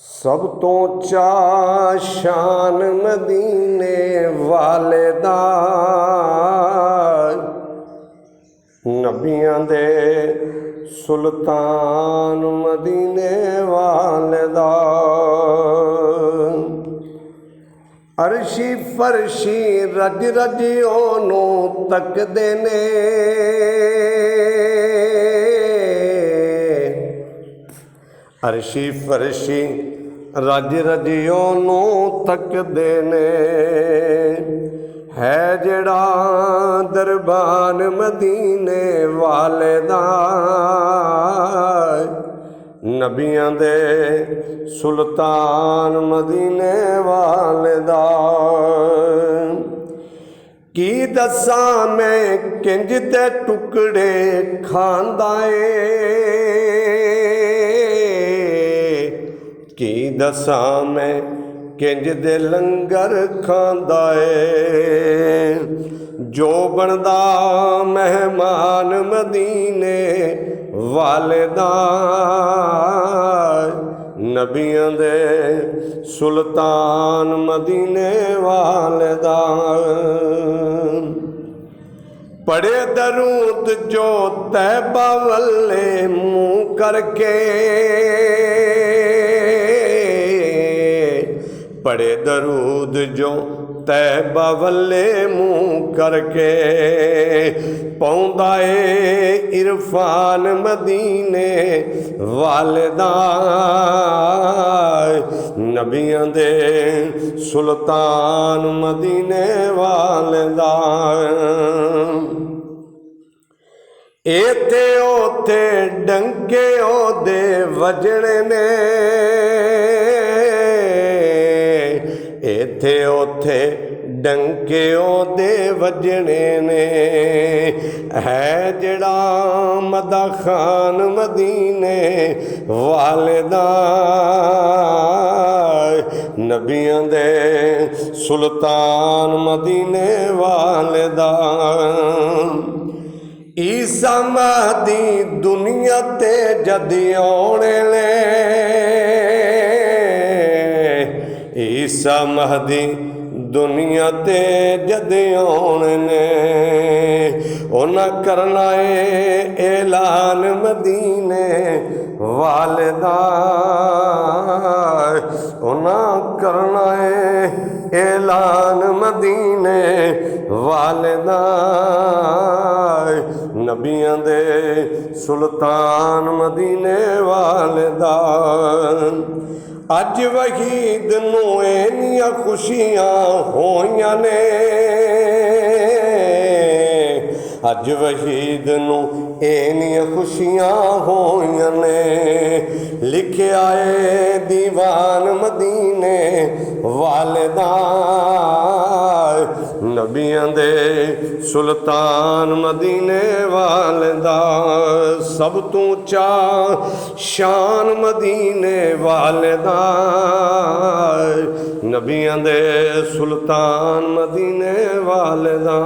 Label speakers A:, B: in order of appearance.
A: सब तो चा शान मदीने वाले दा, नबियां दे सुल्तान मदीने वाले दा। अरशी फरशी रज रज ओनू तकदे ने, अरशी फरशी रज रज ओनू तकदे ने। है जड़ा दरबान मदीने वाले दा, नबियां दे सुल्तान मदीने वाले दा। की दसां मैं किंज दे टुकड़े खांदा ए, की दसां मैं किंज दे लंगर खांदा ए। जो बनदा मेहमान मदीने वाले दा, नबियां दे सुल्तान मदीने वाले दा। पढ़े दरूद जो तैबा वल्ले मुँह करके, पढ़े दरूद जो तैबा वल्ले मुँह करके। पौंदा ए इरफान मदीने वाले दा, नबियां दे सुल्तान मदीने वाले दा। एथे ओथे डंके ओदे वजणे ने, एथे ओथे डंके ओदे वजणे ने। है जड़ा मदा खान मदीने वाले दा, नबियां दे सुल्तान मदीने वाले दा। ईसा महदी दुनिया ते जद आउणे ने, ईसा महदी दुनिया ते जद आउणे ने। उन्हां करना ए ऐलान मदीने वाले दा, उन्हां करना ए ऐलान मदीने वाले दा। नबियां दे सुल्तान मदीने वाले दा। अज वहीद नूं इन्नियां खुशियां होइयां ने, अज वहीद नूं इन्नियां खुशियां होइयां ने। लिखिया ए दीवान मदीने वाले दा, नबियां दे सुल्तान मदीने वाले दा। सब तू चा शान मदीने वाले दा, नबियां दे सुल्तान मदीने वाले दा।